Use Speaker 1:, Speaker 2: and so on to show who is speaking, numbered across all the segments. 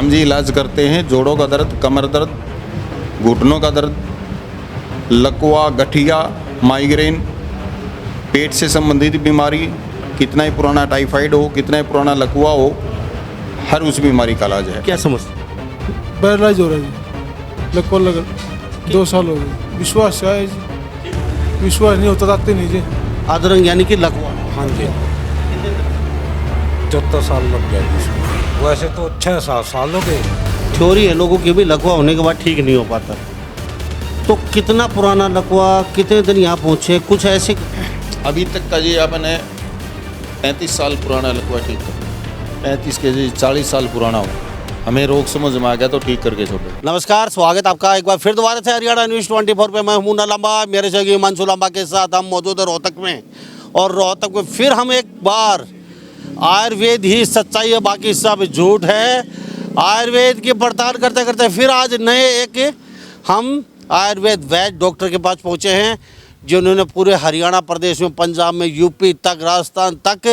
Speaker 1: हम जी इलाज करते हैं जोड़ों का दर्द, कमर दर्द, घुटनों का दर्द, लकवा, गठिया, माइग्रेन, पेट से संबंधित बीमारी, कितना ही पुराना टाइफाइड हो, कितना ही पुराना लकवा हो, हर उस बीमारी का इलाज है।
Speaker 2: क्या समस्या?
Speaker 3: पैरालाइज हो रहा है जी, लकवा लगा 2 साल हो गए। विश्वास से आए जी, विश्वास नहीं होता आते नहीं जी।
Speaker 2: अधरंग यानी कि लकवा।
Speaker 4: हाँ जी, 74 साल लग गया जिसमें। वैसे तो 6-7 साल हो गए।
Speaker 2: थ्योरी है लोगों की भी लकवा होने के बाद ठीक नहीं हो पाता। तो कितना पुराना लकवा, कितने दिन यहाँ पहुँचे, कुछ ऐसे?
Speaker 1: अभी तक का जी आपने 35 साल पुराना लकवा ठीक कर, 35 के जी 40 साल पुराना हो, हमें रोग समझ में आ गया तो ठीक करके छोड़ो।
Speaker 2: नमस्कार, स्वागत आपका एक बार फिर दोबारा से हरियाणा न्यूज़ 24 पे। मैं हूं मुन्ना लंबा, मेरे सहयोगी हिमांशु लंबा के साथ हम मौजूद है रोहतक में। और रोहतक में फिर हम एक बार आयुर्वेद ही सच्चाई है, बाकी सब झूठ है। आयुर्वेद की पड़ताल करते करते फिर आज नए एक हम आयुर्वेद वैद्य डॉक्टर के पास पहुँचे हैं, जिन्होंने पूरे हरियाणा प्रदेश में, पंजाब में, यूपी तक, राजस्थान तक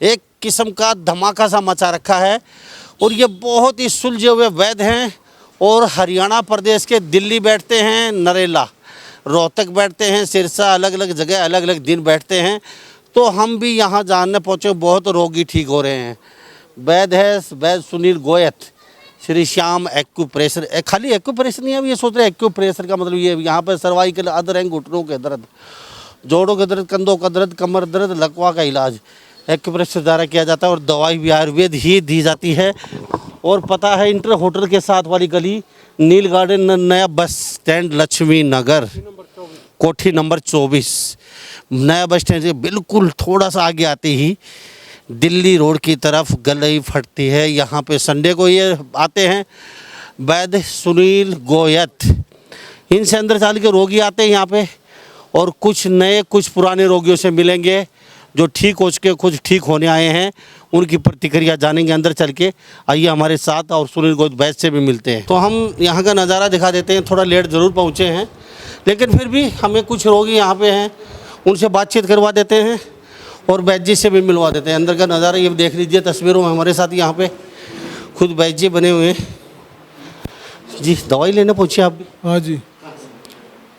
Speaker 2: एक किस्म का धमाका सा मचा रखा है। और ये बहुत ही सुलझे हुए वैद्य हैं और हरियाणा प्रदेश के दिल्ली बैठते हैं, नरेला, रोहतक बैठते हैं, सिरसा, अलग अलग जगह अलग अलग दिन बैठते हैं। तो हम भी यहाँ जानने पहुँचे, बहुत रोगी ठीक हो रहे हैं। वैद्य है वैद्य सुनील गोयत, श्री श्याम एक्यूप्रेशर। खाली एक्यूप्रेशर नहीं है, ये सोच रहे एक्यूप्रेशर का मतलब ये यहाँ पर सर्वाइकल, अधरंग, घुटनों के दर्द, जोड़ों के दर्द, कंधों का दर्द, कमर दर्द, लकवा का इलाज एक्यूप्रेशर द्वारा किया जाता है और दवाई भी आयुर्वेद ही दी जाती है। और पता है इंटर होटल के साथ वाली गली, नील गार्डन, नया बस स्टैंड, लक्ष्मी नगर, कोठी नंबर 24, नया बस स्टैंड से बिल्कुल थोड़ा सा आगे आते ही दिल्ली रोड की तरफ गली फटती है। यहाँ पे संडे को ये आते हैं वैद्य सुनील गोयत। इनसे अंदर साल के रोगी आते हैं यहाँ पे और कुछ नए कुछ पुराने रोगियों से मिलेंगे जो ठीक हो चुके, कुछ ठीक होने आए हैं, उनकी प्रतिक्रिया जानेंगे अंदर चल के। आइए हमारे साथ, और सुनील गोयत वैद्य से भी मिलते हैं। तो हम यहाँ का नज़ारा दिखा देते हैं। थोड़ा लेट ज़रूर पहुँचे हैं, लेकिन फिर भी हमें कुछ रोगी यहाँ पे हैं, उनसे बातचीत करवा देते हैं और वैद्य जी से भी मिलवा देते हैं। अंदर का नज़ारा ये देख लीजिए तस्वीरों में, हमारे साथ यहाँ पे खुद वैद्य जी बने हुए हैं। जी दवाई लेने पहुँचे आप भी?
Speaker 3: हाँ जी,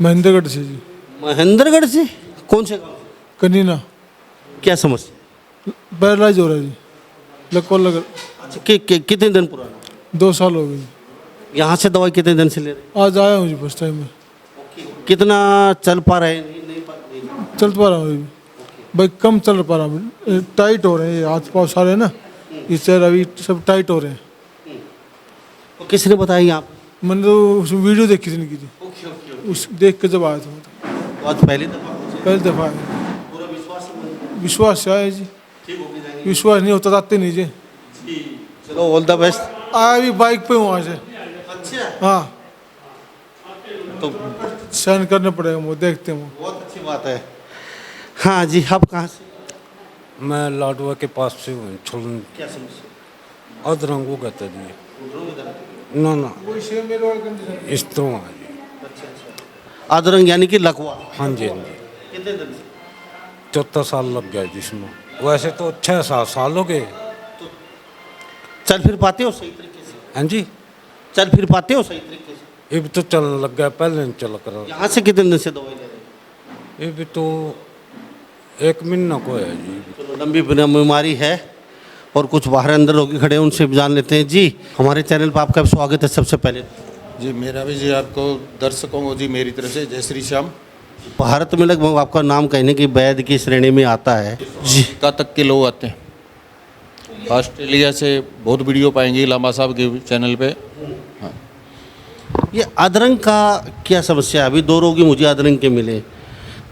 Speaker 3: महेंद्रगढ़ से जी।
Speaker 2: महेंद्रगढ़ से? कौन से गाँव?
Speaker 3: कनीना।
Speaker 2: क्या समस्या?
Speaker 3: पैरालाइज हो रहा है जी, लकवा लगा
Speaker 2: अच्छा, कितने दिन पुराना?
Speaker 3: 2 साल हो गए।
Speaker 2: यहाँ से दवाई कितने दिन से ले रहे
Speaker 3: आज आया हूँ जी फर्स्ट टाइम में।
Speaker 2: हैं? कितना चल पा रहे हैं? नहीं।
Speaker 3: चल पा रहा हूँ अभी भाई, कम चल पा रहा हूँ। टाइट हो रहे हैं ये हाथ पाँव सारे ना, इस तरह अभी सब टाइट हो रहे हैं।
Speaker 2: तो किसने बताया आप?
Speaker 3: मैंने तो उस वीडियो देखी थी इनकी जी, उस देख के जब आया था।
Speaker 2: तो आज पहली दफा
Speaker 3: आया, विश्वास से आया जी, विश्वास नहीं होता आते नहीं जी।
Speaker 2: चलो ऑल द बेस्ट।
Speaker 3: आया भी बाइक पे हूँ वहाँ से।
Speaker 2: अच्छा,
Speaker 3: हाँ,
Speaker 2: तो
Speaker 3: सहन करना पड़ेगा, वो देखते हैं।
Speaker 2: बहुत अच्छी बात है। हाँ जी, आप कहाँ से?
Speaker 4: मैं लाडवा के पास से हूँ। छुलन
Speaker 2: क्या समस्या?
Speaker 4: अधरंग कहते जी। ना ना, इस तरह है जी।
Speaker 2: अधरंग यानी कि लकवा।
Speaker 4: हाँ जी, हाँ जी,
Speaker 2: कितने दिन से?
Speaker 4: 74 साल लग गया जिसमें। वैसे तो 6-7 साल हो गए।
Speaker 2: चल फिर पाते हो सही तरीके से?
Speaker 4: हाँ जी,
Speaker 2: चल फिर पाते हो सही तरीके से?
Speaker 4: ये भी तो चलने लग गया, पहले नहीं चल कर।
Speaker 2: यहाँ से कितने दिन से दवाई ले रहे हैं?
Speaker 4: ये भी तो 1 महीना को है जी।
Speaker 2: चलो, लंबी बीमारी है और कुछ बाहर अंदर रोगी खड़े हैं, उनसे भी जान लेते हैं। जी हमारे चैनल पर आपका स्वागत है। सबसे पहले
Speaker 1: जी मेरा भी जी आपको दर्शकों को जी मेरी तरफ से जय श्री श्याम।
Speaker 2: भारत में लगभग आपका नाम कहने की वैद्य की श्रेणी में आता है जी।
Speaker 1: का तक के लोग आते हैं, ऑस्ट्रेलिया से बहुत वीडियो पाएंगे लांबा साहब के चैनल पे। हाँ,
Speaker 2: ये अधरंग का क्या समस्या है? अभी 2 रोगी मुझे अधरंग के मिले,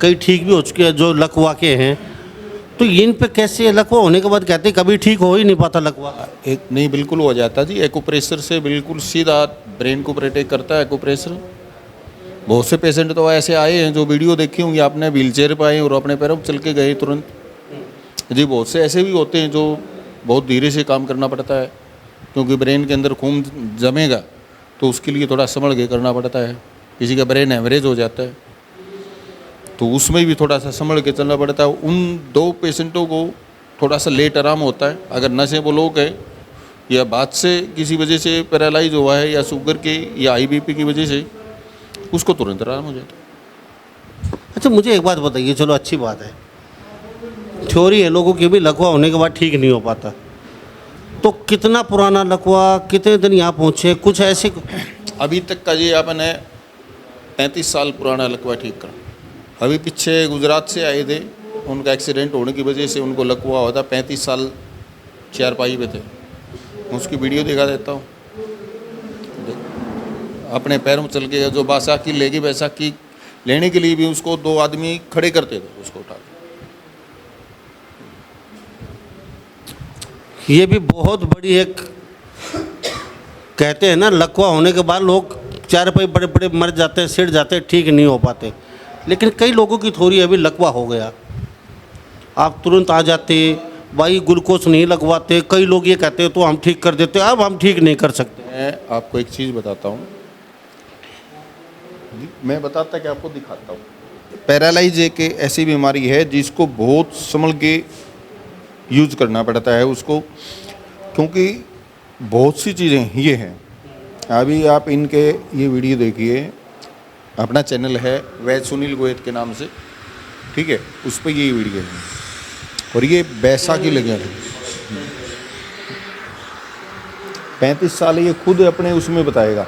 Speaker 2: कई ठीक भी हो चुके हैं जो लकवा के हैं। तो इन पे कैसे, लकवा होने के बाद कहते हैं कभी ठीक हो ही नहीं पाता लकवा?
Speaker 1: एक नहीं, बिल्कुल हो जाता जी। एक्यूप्रेशर से बिल्कुल सीधा ब्रेन को प्रोटेक्ट करता है एक्यूप्रेशर। बहुत से पेशेंट तो ऐसे आए हैं जो वीडियो देखी होंगी आपने, व्हील चेयर पर आए और अपने पैरों पर चल के गए तुरंत जी। बहुत से ऐसे भी होते हैं जो बहुत धीरे से काम करना पड़ता है, क्योंकि ब्रेन के अंदर खून जमेगा तो उसके लिए थोड़ा संभल के करना पड़ता है। किसी का ब्रेन एवरेज हो जाता है तो उसमें भी थोड़ा सा संभल के चलना पड़ता है। उन 2 पेशेंटों को थोड़ा सा लेट आराम होता है। अगर नसें ब्लॉक है या बात से किसी वजह से पैरालाइज हुआ है या शुगर के या हाई बीपी की वजह से, उसको तुरंत आराम हो जाता है।
Speaker 2: अच्छा मुझे एक बात बताइए, चलो अच्छी बात है, थ्योरी है लोगों की भी लकवा होने के बाद ठीक नहीं हो पाता, तो कितना पुराना लकवा, कितने दिन यहाँ पहुँचे, कुछ ऐसे
Speaker 1: अभी तक का जी आपने 35 साल पुराना लकवा ठीक करा। अभी पीछे गुजरात से आए थे, उनका एक्सीडेंट होने की वजह से उनको लकवा हुआ था, 35 साल चारपाई पे थे। उसकी वीडियो दिखा देता हूँ। अपने पैरों में चल के जो बैसाखी लेगी, बैसाखी लेने के लिए भी उसको 2 आदमी खड़े करते थे उसको उठा के।
Speaker 2: ये भी बहुत बड़ी एक, कहते हैं ना लकवा होने के बाद लोग चार पाई बड़े बड़े मर जाते हैं, सिर जाते हैं, ठीक नहीं हो पाते, लेकिन कई लोगों की थोड़ी अभी लकवा हो गया, आप तुरंत आ जाते, भाई ग्लूकोज नहीं लगवाते, कई लोग ये कहते हैं तो हम ठीक कर देते, अब हम ठीक नहीं कर सकते।
Speaker 1: मैं आपको एक चीज़ बताता हूँ, मैं बताता कि आपको दिखाता हूँ। पैरालाइज एक ऐसी बीमारी है जिसको बहुत संभल के यूज करना पड़ता है उसको, क्योंकि बहुत सी चीज़ें ये हैं। अभी आप इनके ये वीडियो देखिए, अपना चैनल है वैद्य सुनील गोयत के नाम से, ठीक है, उस पर ये वीडियो है और ये बैसाखी लगे हैं। 35 साल ये खुद अपने उसमें बताएगा।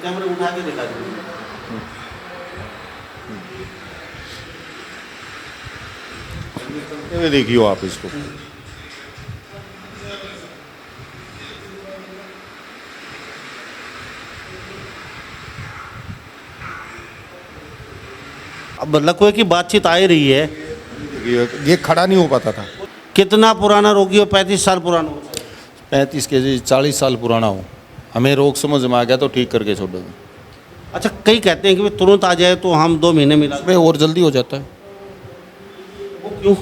Speaker 2: कैमरे उठा के दिखा
Speaker 1: दीजिए, देखियो आप इसको।
Speaker 2: अब लकवे की बातचीत आ ही रही है,
Speaker 1: ये खड़ा नहीं हो पाता था।
Speaker 2: कितना पुराना रोगी हो? 35 साल पुराना हो?
Speaker 1: 35 के जी 40 साल पुराना हो, हमें रोग समझ में आ गया तो ठीक करके छोड़ देंगे।
Speaker 2: अच्छा कई कहते हैं कि भाई तुरंत आ जाए तो हम 2 महीने मिला,
Speaker 1: इसमें और जल्दी हो जाता है।
Speaker 2: वो क्यों?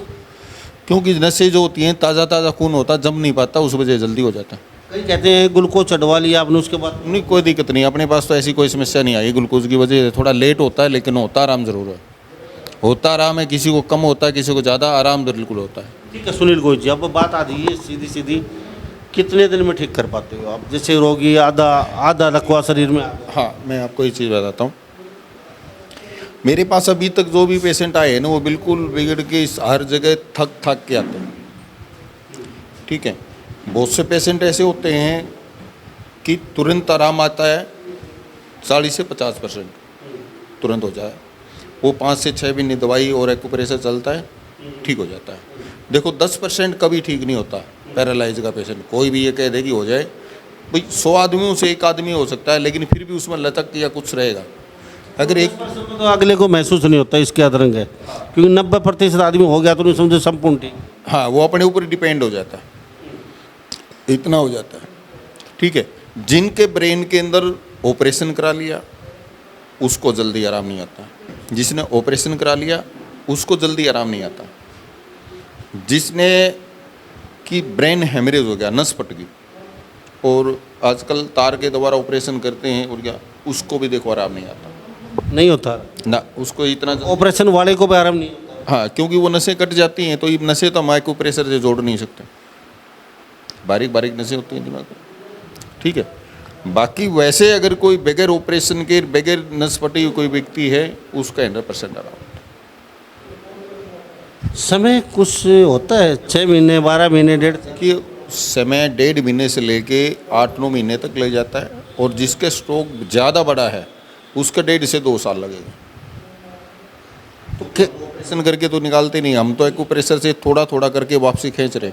Speaker 1: क्योंकि नसें जो होती हैं, ताज़ा ताज़ा खून होता है, जम नहीं पाता, उस वजह जल्दी हो जाता है।
Speaker 2: कई कहते हैं ग्लूकोज चढ़वा लिया आपने उसके बाद?
Speaker 1: नहीं, कोई दिक्कत नहीं, अपने पास तो ऐसी कोई समस्या नहीं आई ग्लूकोज की वजह से। थोड़ा लेट होता है लेकिन होता आराम ज़रूर है, होता आराम है। किसी को कम होता है, किसी को ज़्यादा, आराम बिल्कुल होता है।
Speaker 2: ठीक है सुनील गोयल जी, अब बात आ रही है सीधी सीधी, कितने दिन में ठीक कर पाते हो आप? जैसे रोगी आधा लकवा शरीर में,
Speaker 1: हाँ, मैं आपको एक चीज़ बताता हूँ। मेरे पास अभी तक जो भी पेशेंट आए हैं ना, वो बिल्कुल बिगड़ के हर जगह थक के आते हैं, ठीक है। बहुत से पेशेंट ऐसे होते हैं कि तुरंत आराम आता है, 40 से 50% तुरंत हो जाए। वो 5 से 6 महीने दवाई और एक्यूप्रेशर चलता है, ठीक हो जाता है। देखो 10% कभी ठीक नहीं होता पैरालाइज का पेशेंट। कोई भी ये कह दे कि हो जाए, भाई 100 आदमियों से 1 आदमी हो सकता है, लेकिन फिर भी उसमें लचक या कुछ रहेगा। अगर एक
Speaker 2: तो अगले को महसूस नहीं होता, इसके अदरंग है, क्योंकि 90% आदमी हो गया तो नहीं समझे संपूर्ण ठीक।
Speaker 1: हाँ, वो अपने ऊपर डिपेंड हो जाता है, इतना हो जाता है, ठीक है। जिनके ब्रेन के अंदर ऑपरेशन करा लिया उसको जल्दी आराम नहीं आता, जिसने ऑपरेशन करा लिया उसको जल्दी आराम नहीं आता, जिसने कि ब्रेन हेमरेज हो गया, नस फट गई और आजकल तार के द्वारा ऑपरेशन करते हैं और क्या, उसको भी देखो आराम नहीं आता,
Speaker 2: नहीं होता
Speaker 1: ना उसको इतना।
Speaker 2: ऑपरेशन वाले को भी आराम नहीं होता।
Speaker 1: हाँ, क्योंकि वो नसें कट जाती हैं, तो ये नसें तो हम एक्यूप्रेशर से जोड़ नहीं सकते, बारीक बारीक नसें होती हैं दिमाग में, ठीक है। बाकी वैसे अगर कोई बगैर ऑपरेशन के, बगैर नस फटी हुई कोई व्यक्ति है, उसका 100% आराम होता है।
Speaker 2: समय कुछ होता है, 6 महीने, 12 महीने, 1.5
Speaker 1: कि समय 1.5 महीने से लेके 8-9 महीने तक लग जाता है, और जिसके स्ट्रोक ज़्यादा बड़ा है उसका 1.5 से 2 साल लगेगा। तो ऑपरेशन करके तो निकालते नहीं, हम तो एक्यूप्रेशर से थोड़ा थोड़ा करके वापसी खींच रहे,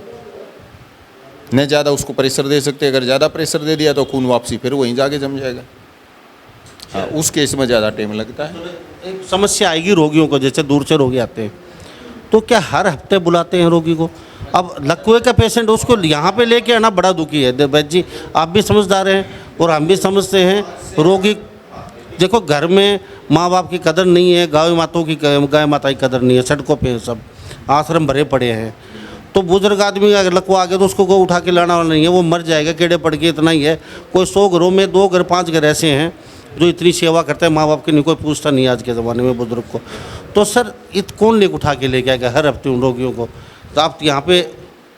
Speaker 1: न ज़्यादा उसको प्रेशर दे सकते। अगर ज़्यादा प्रेशर दे दिया तो खून वापसी फिर वहीं जाके जम जाएगा। हाँ, उस केस में ज़्यादा टाइम लगता है।
Speaker 2: एक समस्या आएगी रोगियों को, जैसे दूर से रोगी आते हैं तो क्या हर हफ्ते बुलाते हैं रोगी को? अब लकवे का पेशेंट उसको यहाँ पे लेके आना बड़ा दुखी है। वैद्य जी आप भी समझदार हैं और हम भी समझते हैं, रोगी देखो घर में माँ बाप की कदर नहीं है, गाय माता की कदर नहीं है, सड़कों पे सब आश्रम भरे पड़े हैं, तो बुजुर्ग आदमी अगर लकवा आ गया तो उसको कोई उठा के लाना वाला नहीं है, वो मर जाएगा, कीड़े पड़ के, इतना ही है। कोई 100 घरों में 2 घर 5 घर ऐसे हैं जो इतनी सेवा करते हैं माँ बाप की, नहीं कोई पूछता नहीं आज के ज़माने में बुजुर्ग को। तो सर कौन लेके उठा के लेके आएगा हर हफ्ते उन रोगियों को? तो आप यहाँ पे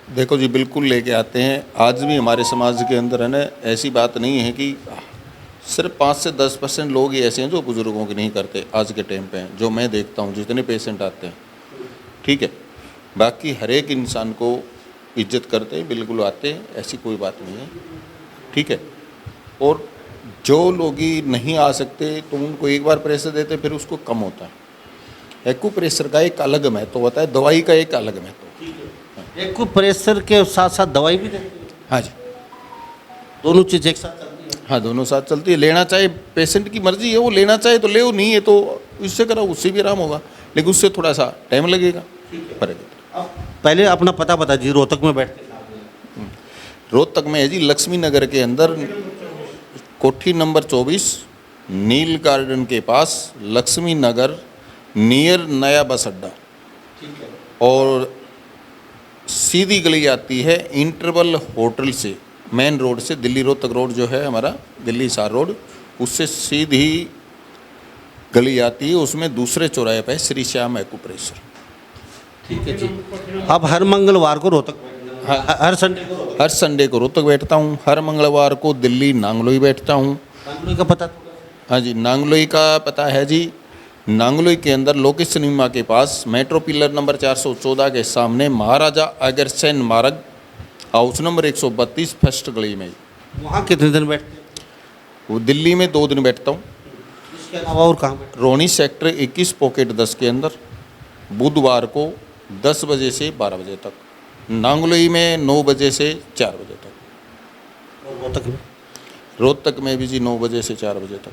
Speaker 1: देखो जी, बिल्कुल लेके आते हैं। आज भी हमारे समाज के अंदर है ना, ऐसी बात नहीं है कि सिर्फ 5 से 10% लोग ही ऐसे हैं जो बुज़ुर्गों की नहीं करते आज के टाइम पे हैं, जो मैं देखता हूँ जितने पेशेंट आते हैं, ठीक है। बाकी हर एक इंसान को इज्जत करते हैं, बिल्कुल आते हैं, ऐसी कोई बात नहीं है, ठीक है। और जो लोग ही नहीं आ सकते तो उनको एक बार प्रेशर देते फिर उसको कम होता है। एक्यूप्रेशर का एक अलग महत्व होता है, दवाई का एक अलग महत्व।
Speaker 2: एक्यूप्रेशर के साथ साथ दवाई भी देते हैं?
Speaker 1: हाँ जी,
Speaker 2: दोनों चीज़ एक साथ चलती है?
Speaker 1: हाँ, दोनों साथ चलती है। लेना चाहे पेशेंट की मर्जी है, वो लेना चाहे तो ले, नहीं है तो इससे कराओ, उससे भी आराम होगा, लेकिन उससे थोड़ा सा टाइम लगेगा, फर्क है।
Speaker 2: अब पहले अपना पता बता जी, रोहतक में बैठते हैं?
Speaker 1: रोहतक में है जी, लक्ष्मी नगर के अंदर, कोठी नंबर 24, नील गार्डन के पास, लक्ष्मी नगर, नियर नया बस अड्डा। और सीधी गली आती है इंटरवल होटल से, मेन रोड से, दिल्ली रोहतक रोड जो है हमारा, दिल्ली हिसार रोड, उससे सीधी गली आती है, उसमें दूसरे चौराहे पे श्री श्याम एक्यूप्रेशर।
Speaker 2: ठीक है जी। अब हर मंगलवार को रोहतक, हर संडे को
Speaker 1: हर संडे को रोहतक बैठता हूँ, हर मंगलवार को दिल्ली नांगलोई बैठता हूँ।
Speaker 2: नांगलोई का पता?
Speaker 1: हाँ जी, नांगलोई का पता है जी। नांगलोई के अंदर लोकेश सिनेमा के पास, मेट्रो पिलर नंबर 414 के सामने, महाराजा अग्रसेन मार्ग, हाउस नंबर 132, फर्स्ट गली में।
Speaker 2: वहाँ कितने दिन बैठते हैं?
Speaker 1: वो दिल्ली में 2 दिन बैठता हूँ।
Speaker 2: इसके अलावा और कहाँ बैठते
Speaker 1: रोनी सेक्टर 21 पॉकेट 10 के अंदर, बुधवार को 10 बजे से 12 बजे तक। नांगलोई में 9 बजे से 4 बजे तक।
Speaker 2: हैं? और रोहतक में?
Speaker 1: रोहतक में भी जी 9 बजे से 4 बजे तक।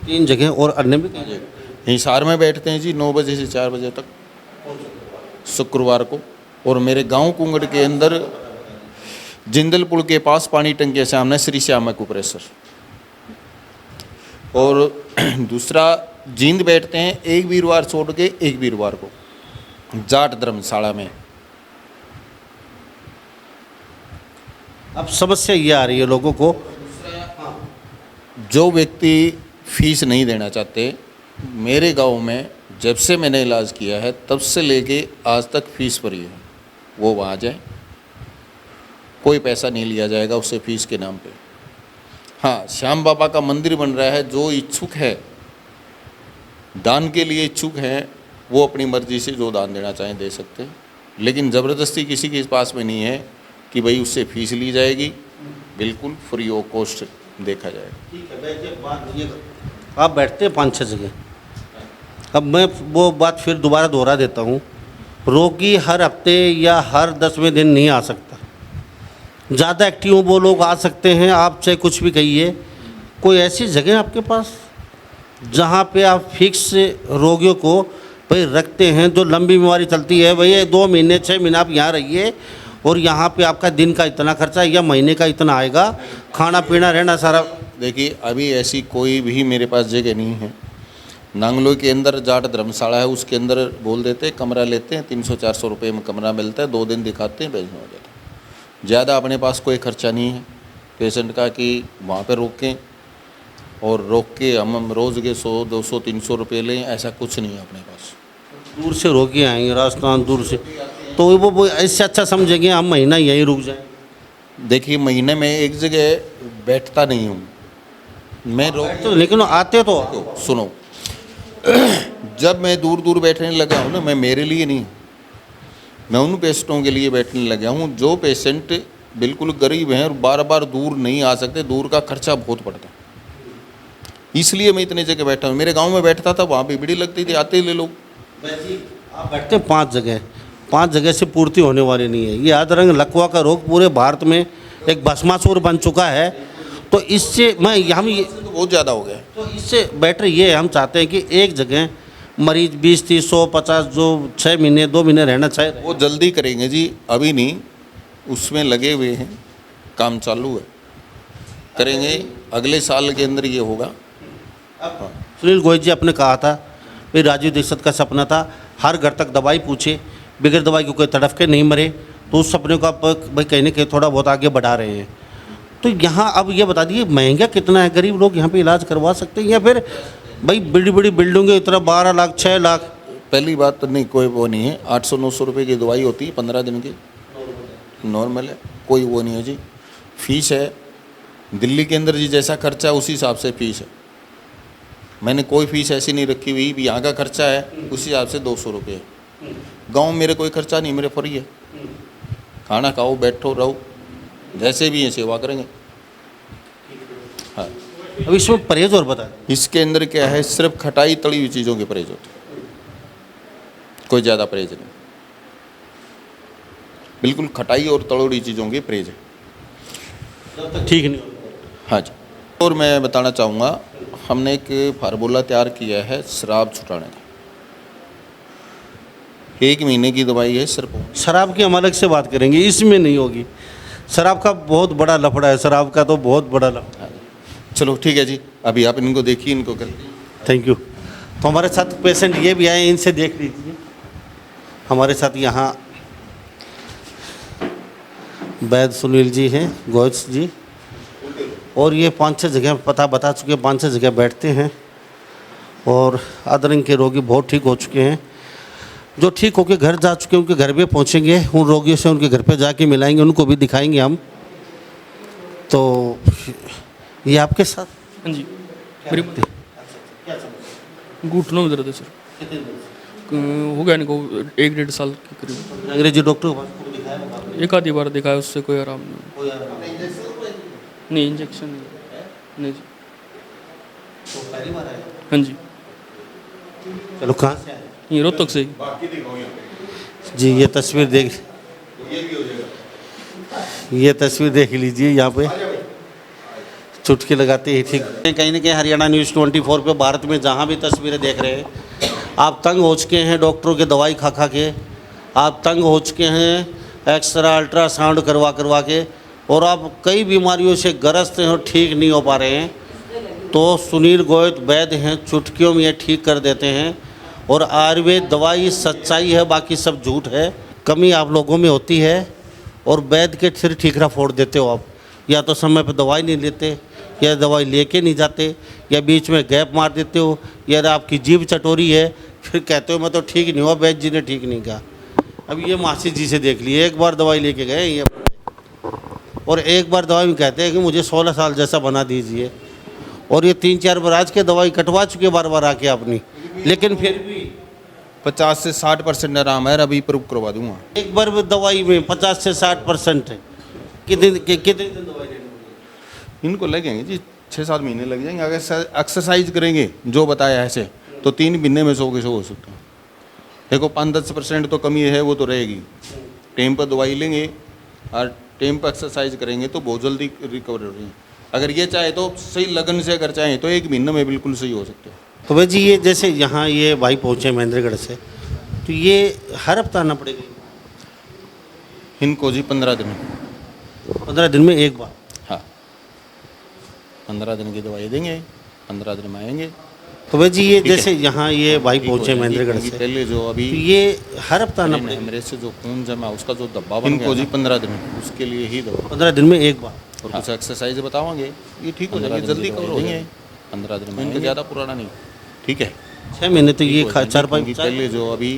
Speaker 2: 3 जगह। और अन्य भी कहीं?
Speaker 1: हिसार में बैठते हैं जी 9 बजे से 4 बजे तक शुक्रवार को। और मेरे गांव कुंगड़ के अंदर जिंदल पुल के पास पानी टंकी के सामने श्री श्याम एक्यूप्रेशर। और दूसरा जींद बैठते हैं एक वीरवार छोड़ के, एक वीरवार को जाट धर्मशाला में।
Speaker 2: अब समस्या ये आ रही है लोगों को,
Speaker 1: जो व्यक्ति फीस नहीं देना चाहते, मेरे गांव में जब से मैंने इलाज किया है तब से लेके आज तक फीस भरी है, वो वहाँ जाए, कोई पैसा नहीं लिया जाएगा उससे फीस के नाम पे। हाँ, श्याम बाबा का मंदिर बन रहा है, जो इच्छुक है, दान के लिए इच्छुक हैं, वो अपनी मर्जी से जो दान देना चाहें दे सकते हैं, लेकिन ज़बरदस्ती किसी के पास में नहीं है कि भाई उससे फीस ली जाएगी, बिल्कुल फ्री ऑफ कॉस्ट देखा जाएगा।
Speaker 2: ठीक है, वैसे बात ये, आप बैठते हैं 5-6 जगह। अब मैं वो बात फिर दोबारा दोहरा देता हूँ, रोगी हर हफ्ते या हर 10वें दिन नहीं आ सकता। ज़्यादा एक्टिव वो लोग आ सकते हैं, आप चाहे कुछ भी कहिए। कोई ऐसी जगह आपके पास जहाँ पे आप फिक्स रोगियों को भाई रखते हैं, जो लंबी बीमारी चलती है, भैया 2 महीने 6 महीने आप यहाँ रहिए और यहाँ पे आपका दिन का इतना खर्चा या महीने का इतना आएगा, खाना पीना रहना सारा।
Speaker 1: देखिए, अभी ऐसी कोई भी मेरे पास जगह नहीं है। नांगलोई के अंदर जाट धर्मशाला है, उसके अंदर बोल देते कमरा लेते हैं, 300-400 रुपये में कमरा मिलता है, 2 दिन दिखाते हैं, भेजना हो जाता है। ज़्यादा अपने पास कोई खर्चा नहीं है पेशेंट का कि वहाँ पे रोकें और रोक के हम रोज़ के 100-200-300 रुपये लें, ऐसा कुछ नहीं है अपने पास।
Speaker 2: दूर से रोगी आएंगे, राजस्थान दूर से, तो वो इससे अच्छा समझेंगे हम महीना यहीं रुक जाएं।
Speaker 1: देखिए, महीने में एक जगह बैठता नहीं हूँ मैं,
Speaker 2: तो लेकिन आते तो
Speaker 1: सुनो, जब मैं दूर दूर बैठने लगा हूँ ना, मैं मेरे लिए नहीं, मैं उन पेशेंटों के लिए बैठने लगा हूँ जो पेशेंट बिल्कुल गरीब हैं और बार बार दूर नहीं आ सकते, दूर का खर्चा बहुत पड़ता है, इसलिए मैं इतने जगह बैठा हूँ। मेरे गांव में बैठता था, वहाँ पे भीड़ लगती थी, आते ले लोग।
Speaker 2: आप बैठते हैं 5 जगह से पूर्ति होने वाली नहीं है। ये अधरंग लकवा का रोग पूरे भारत में एक भस्मासुर बन चुका है, तो इससे हम ये
Speaker 1: बहुत ज़्यादा हो गया।
Speaker 2: तो इससे बेटर ये हम चाहते हैं कि एक जगह मरीज 20, 30, 100, 50 जो 6 महीने 2 महीने रहना चाहिए,
Speaker 1: वो जल्दी करेंगे जी, अभी नहीं, उसमें लगे हुए हैं, काम चालू है, करेंगे, अगले साल के अंदर ये होगा।
Speaker 2: सुनील गोयल जी आपने कहा था भाई राजीव दीक्षित का सपना था हर घर तक दवाई पूछे, बगैर दवाई के कोई तड़फ के नहीं मरे, तो उस सपने को आप भाई कहीं ना कहीं थोड़ा बहुत आगे बढ़ा रहे हैं। तो यहाँ अब ये बता दीजिए महंगा कितना है, गरीब लोग यहाँ पे इलाज करवा सकते हैं या फिर भाई बड़ी बड़ी बिल्डिंगें इतना 12 लाख 6 लाख?
Speaker 1: पहली बात तो नहीं, कोई वो नहीं है, 800-900 रुपये की दवाई होती है 15 दिन की, नॉर्मल है, कोई वो नहीं है जी। फीस है दिल्ली के अंदर जी, जैसा खर्चा है उसी हिसाब से फीस है। मैंने कोई फीस ऐसी नहीं रखी हुई भी यहाँ का खर्चा है उसी हिसाब से 200 रुपये है। गाँव मेरे कोई खर्चा नहीं, मेरे फ्री है। खाना खाओ, बैठो, रहो, जैसे भी हैं सेवा करेंगे। हाँ,
Speaker 2: अब इसमें परहेज और बता दें।
Speaker 1: इसके अंदर क्या है, सिर्फ खटाई तली हुई चीज़ों के परहेज होते हैं, कोई ज़्यादा परहेज नहीं। बिल्कुल खटाई और तलोड़ी चीज़ों के परहेज है।
Speaker 2: जब तक ठीक नहीं होता।
Speaker 1: हाँ जी। और मैं बताना चाहूँगा, हमने एक फार्मूला तैयार किया है शराब छुटाने का। 1 महीने की दवाई है सिर्फ।
Speaker 2: शराब की हम अलग से बात करेंगे, इसमें नहीं होगी। शराब का बहुत बड़ा लफड़ा है, शराब का तो बहुत बड़ा लफड़ा।
Speaker 1: हाँ, चलो ठीक है जी, अभी आप इनको देखिए, इनको कर।
Speaker 2: Thank you. तो हमारे साथ पेशेंट ये भी आए, इनसे देख लीजिए। हमारे साथ यहाँ वैद्य सुनील जी हैं, गोयस जी, और ये 5-6 जगह पता बता चुके, 5-6 जगह बैठते हैं। और अधरंग के रोगी बहुत ठीक हो चुके हैं। जो ठीक होकर घर जा चुके हैं उनके घर पे पहुंचेंगे, उन रोगियों से उनके घर पे जाके मिलाएंगे, उनको भी दिखाएंगे हम। तो ये आपके साथ?
Speaker 5: हाँ जी, मेरी घुटनों में दर्द है सर। हो गया इनको 1-1.5 साल के करीब।
Speaker 2: अंग्रेजी डॉक्टर के पास को दिखाया होगा?
Speaker 5: एक आधी बार दिखाया, उससे कोई आराम नहीं। नहीं, इंजेक्शन नहीं जी।
Speaker 2: तो पहली बार आया?
Speaker 5: हाँ जी,
Speaker 2: चलो, कहाँ से आए?
Speaker 5: ये रोहतक से ही।
Speaker 2: जी, ये तस्वीर देख, ये तस्वीर देख लीजिए। यहाँ पे चुटकी लगाते ही ठीक। कहीं ना कहीं हरियाणा न्यूज़ 24 पे भारत में जहाँ भी तस्वीरें देख रहे हैं, आप तंग हो चुके हैं डॉक्टरों के दवाई खा खा के, आप तंग हो चुके हैं एक्सरा अल्ट्रासाउंड करवा करवा के, और आप कई बीमारियों से ग्रस्त हैं और ठीक नहीं हो पा रहे हैं। तो सुनील गोयत वैद्य हैं, चुटकियों में ये ठीक कर देते हैं। और आयुर्वेद दवाई सच्चाई है, बाकी सब झूठ है। कमी आप लोगों में होती है और वैद्य के सिर ठीकरा फोड़ देते हो आप। या तो समय पर दवाई नहीं लेते, या दवाई लेके नहीं जाते, या बीच में गैप मार देते हो, या आपकी जीभ चटोरी है, फिर कहते हो मैं तो ठीक नहीं हुआ, वैद्य जी ने ठीक नहीं कहा। अब ये मासी जी से देख लिए, एक बार दवाई लेके गए ये, और एक बार दवाई में कहते हैं कि मुझे 16 साल जैसा बना दीजिए। और ये 3-4 बार आज के दवाई कटवा चुके बार बार आके अपनी, लेकिन फिर भी
Speaker 1: 50 से 60% आराम है, अभी प्रूव करवा दूंगा।
Speaker 2: एक बार भी दवाई में 50 से 60% है। कितने दिन दवाई लेनी होगी?
Speaker 1: इनको लगेंगे जी 6-7 महीने लग जाएंगे। अगर एक्सरसाइज करेंगे जो बताया ऐसे, तो 3 महीने में 100 के 100 हो सकते हैं। देखो 5-10% तो कमी है, वो तो रहेगी। टाइम पर दवाई लेंगे और टाइम पर एक्सरसाइज करेंगे तो बहुत जल्दी रिकवर हो रही है। अगर ये चाहे तो सही लगन से, अगर चाहें तो 1 महीने में बिल्कुल सही हो सकते हैं।
Speaker 2: तो भाई जी, ये जैसे यहाँ ये भाई पहुँचे महेंद्रगढ़ से, तो ये हर हफ्ता आना पड़ेगा?
Speaker 1: इनको जी 15 दिन।
Speaker 2: 15 दिन में एक बार?
Speaker 1: हाँ, 15 दिन की दवाई देंगे, 15 दिन में आएंगे।
Speaker 2: तो भाई जी, ये
Speaker 1: ठीक है।
Speaker 2: जैसे यहाँ ये भाई पहुँचे महेंद्रगढ़ से,
Speaker 1: पहले जो अभी
Speaker 2: तो ये हर हफ्ता आना पड़ेगा?
Speaker 1: मेरे से जो खून जमा उसका जो दब्बा बन गया, इनको जी 15 दिन, उसके लिए ही दवा।
Speaker 2: 15 दिन में एक बार?
Speaker 1: और कुछ एक्सरसाइज बताओगे, ये ठीक हो जाएंगे, जल्दी कवर हो जाएंगे 15 दिन में। इनका ज़्यादा पुराना नहीं, ठीक है।
Speaker 2: 6 महीने तो ये 4-5
Speaker 1: पहले जो अभी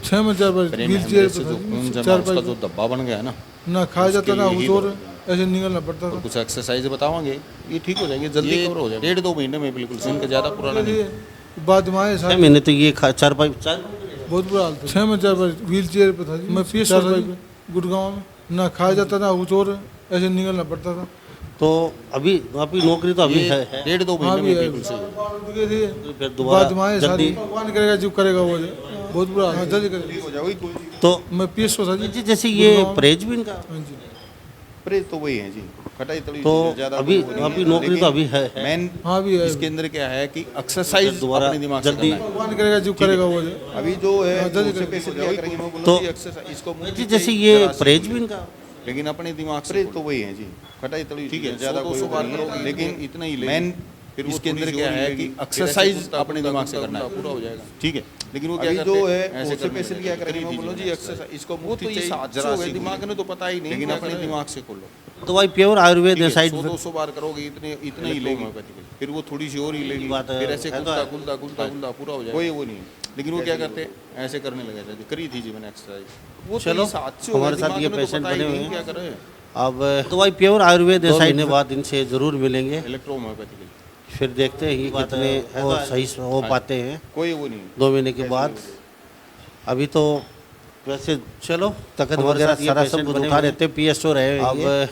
Speaker 3: 6 में 4 बार व्हील चेयर
Speaker 1: से जो खून
Speaker 3: पर
Speaker 1: जमा उसका जो दब्बा बन गया ना,
Speaker 3: ना खाया जाता ना
Speaker 1: उसके लिए ही
Speaker 3: और ऐसे निकलना पड़ता था।
Speaker 1: कुछ एक्सरसाइज बताओगे, ये ठीक हो जाएंगे, जल्दी कवर हो जाएगा। 1.5-2 महीने में बिल्कुल। इनका ज़्यादा पुराना नहीं।
Speaker 3: बाद में आए
Speaker 2: 6 महीने तो ये 4-5
Speaker 3: बहुत बुरा हाल था। 6 में 4 बार व्हील चेयर पर था जी। मैं पीस गुड़गांव में, ना खाया जाता ना कुछ और ऐसे निकलना पड़ता था।
Speaker 2: तो अभी आपकी नौकरी तो अभी है?
Speaker 1: 1.5-2 महीने में बिल्कुल सही है।
Speaker 2: तो फिर
Speaker 3: बाद
Speaker 2: दोबारा
Speaker 3: में आए सारी, भगवान करेगा जो करेगा वो बहुत बुरा हाल। जल्दी करेगा।
Speaker 2: तो
Speaker 3: मैं पीस था जी।
Speaker 2: जी, जैसे ये परहेज भी इनका?
Speaker 3: हाँ जी।
Speaker 1: परहेज तो वही है जी, खटाई तली
Speaker 2: तो
Speaker 1: ज़्यादा
Speaker 2: अभी
Speaker 1: वो नहीं
Speaker 2: आपकी
Speaker 1: है।
Speaker 2: नौकरी
Speaker 1: लेकिन
Speaker 2: तो अभी है?
Speaker 1: मेन
Speaker 3: हाँ भी है।
Speaker 1: इसके अंदर क्या है कि एक्सरसाइज
Speaker 2: दोबारा
Speaker 1: अपने दिमाग से
Speaker 2: जल्दी-
Speaker 1: करना है।
Speaker 3: भगवान करेगा जो करेगा वो
Speaker 1: अभी जो है
Speaker 3: जल्दी
Speaker 1: उससे
Speaker 3: करेगा।
Speaker 1: पैसे दिया करेंगे, मैं बोलूँ
Speaker 2: तो
Speaker 1: जी एक्सरसाइज इसको
Speaker 2: जी, जैसे ये परहेज भी इनका?
Speaker 1: लेकिन अपने दिमाग से तो वही है जी, खटाई तली ठीक है, ज़्यादा कोई बात करोगे, लेकिन इतना ही मेन फिर इसके अंदर क्या है कि एक्सरसाइज अपने दिमाग से करना है, पूरा हो जाएगा, ठीक है। लेकिन वो क्या
Speaker 6: अभी
Speaker 1: करते
Speaker 6: जो
Speaker 1: हैं,
Speaker 6: है
Speaker 1: ऐसे
Speaker 6: बहुत से
Speaker 1: करने
Speaker 6: पेशेंट
Speaker 1: लगे।
Speaker 6: क्या करेंगे,
Speaker 1: करी
Speaker 6: मैं बोलो
Speaker 1: थी
Speaker 6: जी
Speaker 1: मैंने
Speaker 6: एक्सरसाइज इसको
Speaker 1: वो
Speaker 6: मुट्ठी
Speaker 1: तो ये
Speaker 6: चाहिए,
Speaker 1: साथ
Speaker 6: जरा
Speaker 1: हो गए
Speaker 6: सी
Speaker 1: दिमाग में तो पता ही नहीं,
Speaker 6: लेकिन
Speaker 1: क्या
Speaker 6: अपने
Speaker 1: करें।
Speaker 6: दिमाग से खोलो।
Speaker 2: दवाई प्योर आयुर्वेद है, साइड
Speaker 1: 100-200 बार करोगे इतने ही लेगी, फिर वो थोड़ी सी और ही लेगी,
Speaker 2: बात है,
Speaker 1: फिर ऐसे
Speaker 2: है तो
Speaker 1: खुलता
Speaker 2: है।
Speaker 1: खुलता खुलता खुलता पूरा हो जाएगा। वो नहीं है। लेकिन वो क्या करते हैं, ऐसे करने लगे थे, करी थी जी मैंने एक्सरसाइज। वो
Speaker 2: चलो,
Speaker 1: तो साथ से हो गए,
Speaker 2: हमारे साथ
Speaker 1: दिमाग
Speaker 2: ये
Speaker 1: में तो
Speaker 2: पेशेंट
Speaker 1: पता ही
Speaker 2: बने हुए
Speaker 1: नहीं,
Speaker 2: हैं।
Speaker 1: क्या करें।
Speaker 2: अब दवाई प्योर आयुर्वेद है, 2 महीने बाद इनसे ज़रूर मिलेंगे,
Speaker 1: इलेक्ट्रोहोम्योपैथी
Speaker 2: फिर देखते हैं कि कितने और सही हो पाते हैं
Speaker 1: कोई वो नहीं।
Speaker 2: 2 महीने के बाद। अभी तो वैसे चलो तकत वगैरह सारा सब कुछ उठा लेते, PSO रहे अब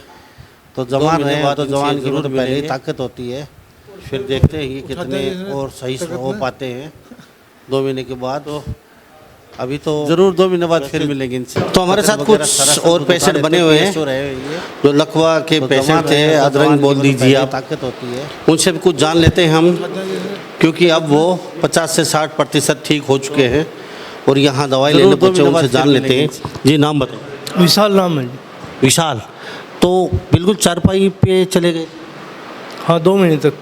Speaker 2: तो जवान रहे हैं, तो जवान की तो पहले ही ताकत होती है, फिर देखते हैं कि कितने और सही हो पाते हैं 2 महीने के बाद। तो अभी तो जरूर 2 महीने बाद फिर मिलेंगे इनसे। तो हमारे साथ कुछ और पेशेंट बने हुए हैं जो लकवा के पेशेंट थे, अदरंग बोल दीजिए आप, ताकत होती है, उनसे भी कुछ जान लेते हैं हम, क्योंकि अब वो 50 से 60% ठीक हो चुके हैं और यहाँ दवाई लेने पहुँचे, उनसे जान लेते हैं। जी नाम बताओ।
Speaker 3: विशाल नाम है जी।
Speaker 2: विशाल, तो बिल्कुल चारपाई पे चले गए?
Speaker 3: हाँ 2 महीने तक।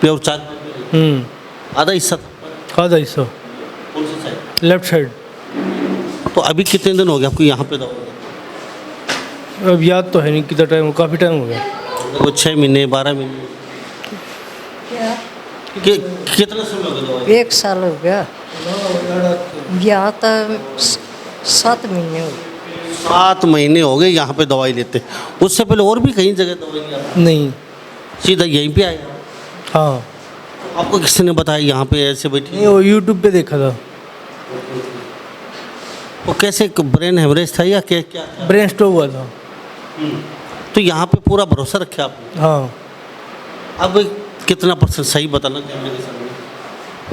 Speaker 2: प्योर चारपाई आधा हिस्सा था?
Speaker 3: आधा हिस्सा
Speaker 2: कौन सी साइड?
Speaker 3: Left side.
Speaker 2: तो अभी कितने दिन हो गए आपको यहाँ पे दवा?
Speaker 3: अब याद तो है नहीं कितना टाइम, काफ़ी टाइम हो गया।
Speaker 2: वो 6 महीने 12 महीने कितना समय हो गया दवाई?
Speaker 7: 1 साल हो गया। यहाँ तो 7 महीने हो गए।
Speaker 2: 7 महीने हो गए यहाँ पे दवाई लेते। उससे पहले और भी कहीं जगह दवाई लिया?
Speaker 3: नहीं।
Speaker 2: सीधा यहीं पे आए?
Speaker 3: हाँ।
Speaker 2: आपको किसी ने बताया यहाँ पे ऐसे बैठी?
Speaker 3: नहीं, वो यूट्यूब पे देखा था।
Speaker 2: वो कैसे, ब्रेन हेमरेज था या क्या क्या?
Speaker 3: ब्रेन स्ट्रोक हुआ था।
Speaker 2: तो यहाँ पे पूरा भरोसा रखे आपने?
Speaker 3: हाँ।
Speaker 2: अब कितना % सही बताना कैमरे के सामने?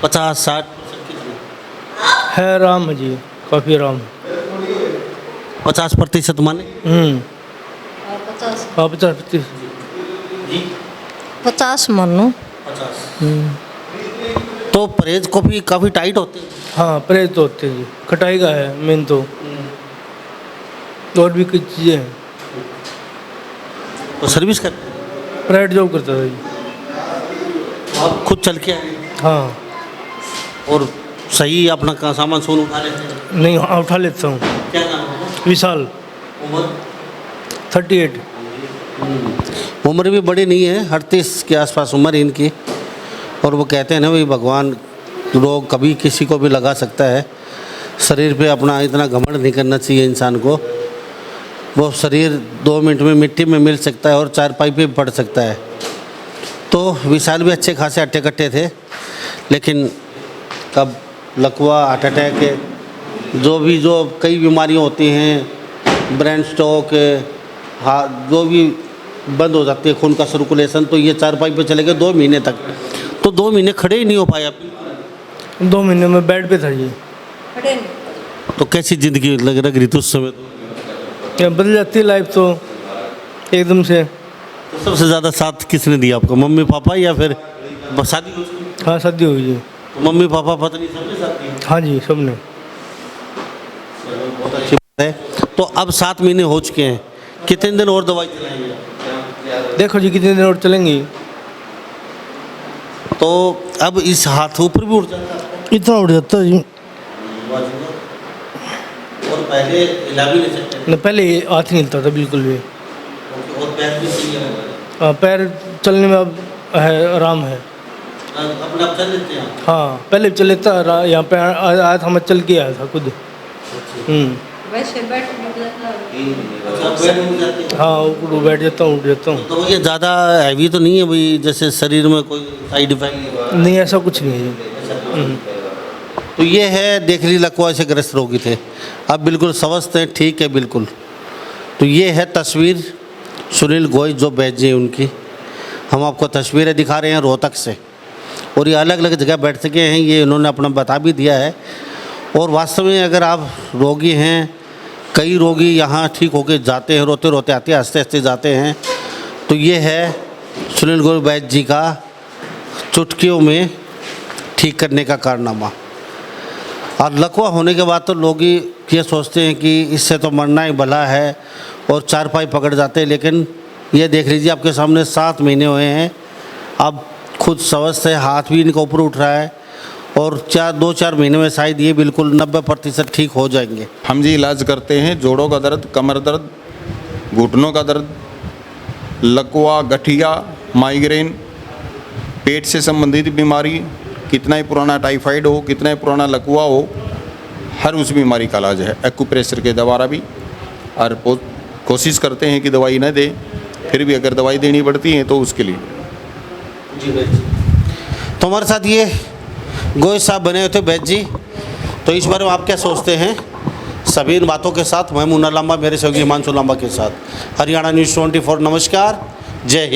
Speaker 2: 50-60% कितना?
Speaker 3: है आराम है जी, काफ़ी आराम।
Speaker 2: 50% माने?
Speaker 7: हाँ, 50
Speaker 3: हाँ 50-25।
Speaker 2: जी
Speaker 7: 50 मानो।
Speaker 2: 50। तो परहेज को भी काफ़ी टाइट होते हैं?
Speaker 3: हाँ परहेज तो होते हैं जी, खटाई का है मेन तो, और भी कुछ चीज़ें हैं।
Speaker 2: तो सर्विस करते हैं?
Speaker 3: प्राइवेट जॉब करता था जी।
Speaker 2: आप खुद चल के आए
Speaker 3: हाँ।
Speaker 2: और सही अपना सामान सोन उठा लेते हैं?
Speaker 3: नहीं, हाँ उठा लेता हूँ।
Speaker 2: क्या नाम है?
Speaker 3: विशाल।
Speaker 2: उम्र?
Speaker 3: 38।
Speaker 2: उम्र भी बड़ी नहीं है, 38 के आसपास उम्र है इनकी। और वो कहते हैं ना भाई, भगवान रोग कभी किसी को भी लगा सकता है। शरीर पे अपना इतना घमंड नहीं करना चाहिए इंसान को। वो शरीर 2 मिनट में मिट्टी में मिल सकता है और चारपाई पे भी पड़ सकता है। तो विशाल भी अच्छे खासे अट्टे कट्टे थे, लेकिन कब लकवा, हार्ट अटैक, जो कई बीमारियाँ होती हैं, ब्रेन स्ट्रोक, जो भी बंद हो जाती है खून का सर्कुलेशन, तो ये चारपाई पे चले गए 2 महीने तक। तो 2 महीने खड़े ही नहीं हो पाए आप?
Speaker 3: 2 महीने में बेड पे था जी।
Speaker 2: तो कैसी ज़िंदगी लग रही थी उस समय? तो
Speaker 3: क्या बदल जाती है लाइफ तो एकदम से।
Speaker 2: तो सबसे ज़्यादा साथ किसने दिया आपको, मम्मी पापा या फिर शादी हो चुकी?
Speaker 3: हाँ शादी हो गई जी।
Speaker 2: तो मम्मी पापा पत्नी सबने साथ दिया?
Speaker 3: हाँ जी सबने।
Speaker 2: बहुत अच्छी बात है। तो अब 7 महीने हो चुके हैं, कितने दिन और दवाई चलाएंगे?
Speaker 3: देखो जी कितने दिन और चलेंगी।
Speaker 2: तो अब इस हाथ ऊपर भी उठ जाता है?
Speaker 3: इतना उठ जाता है जी।
Speaker 2: और पहले हिला भी नहीं सकते?
Speaker 3: न पहले हाथ नहीं हिलता था बिल्कुल भी।
Speaker 2: और पैर भी सही है?
Speaker 3: हाँ पैर चलने में अब है, आराम है।
Speaker 2: अपने आप चल लेते हैं?
Speaker 3: हाँ पहले चल लेता, यहाँ पे आया था, मैं चल के आया था खुद।
Speaker 7: वैसे बैठ भी
Speaker 2: जाते हैं?
Speaker 3: हाँ बैठ जाता हूँ, उठ जाता हूँ।
Speaker 2: तो ये ज़्यादा हैवी तो नहीं है भाई, जैसे शरीर में कोई साइड इफेक्ट?
Speaker 3: नहीं ऐसा कुछ नहीं है।
Speaker 2: तो ये है, देख ली लकवा से ग्रस्त रोगी थे, अब बिल्कुल स्वस्थ हैं, ठीक है बिल्कुल। तो ये है तस्वीर सुनील गोयल जो बैज हैं उनकी। हम आपको तस्वीरें दिखा रहे हैं रोहतक से, और ये अलग अलग जगह बैठ सके हैं, ये इन्होंने अपना बता भी दिया है। और वास्तव में अगर आप रोगी हैं, कई रोगी यहाँ ठीक होके जाते हैं, रोते रोते आते हैं, हंसते हंसते जाते हैं। तो ये है सुनील गोयल बैज जी का चुटकियों में ठीक करने का कारनामा। और लकवा होने के बाद तो लोग ये सोचते हैं कि इससे तो मरना ही भला है और चारपाई पकड़ जाते हैं, लेकिन ये देख लीजिए आपके सामने 7 महीने हुए हैं, अब खुद स्वस्थ है, हाथ भी इनका ऊपर उठ रहा है और 2-4 महीने में शायद ये बिल्कुल 90% ठीक हो जाएंगे।
Speaker 1: हम जी इलाज करते हैं जोड़ों का दर्द, कमर दर्द, घुटनों का दर्द, लकवा, गठिया, माइग्रेन, पेट से संबंधित बीमारी, कितना ही पुराना टाइफाइड हो, कितना ही पुराना लकवा हो, हर उस बीमारी का इलाज है एक्यूप्रेशर के द्वारा भी। और कोशिश करते हैं कि दवाई न दे, फिर भी अगर दवाई देनी पड़ती है तो उसके लिए।
Speaker 2: तो हमारे साथ ये गोयल साहब बने हुए थे बैद जी, तो इस बारे में आप क्या सोचते हैं? सभी इन बातों के साथ मैं मुन्ना लांबा, मेरे सहयोगी हिमांशु लांबा के साथ हरियाणा न्यूज़ 24, नमस्कार, जय हिंद।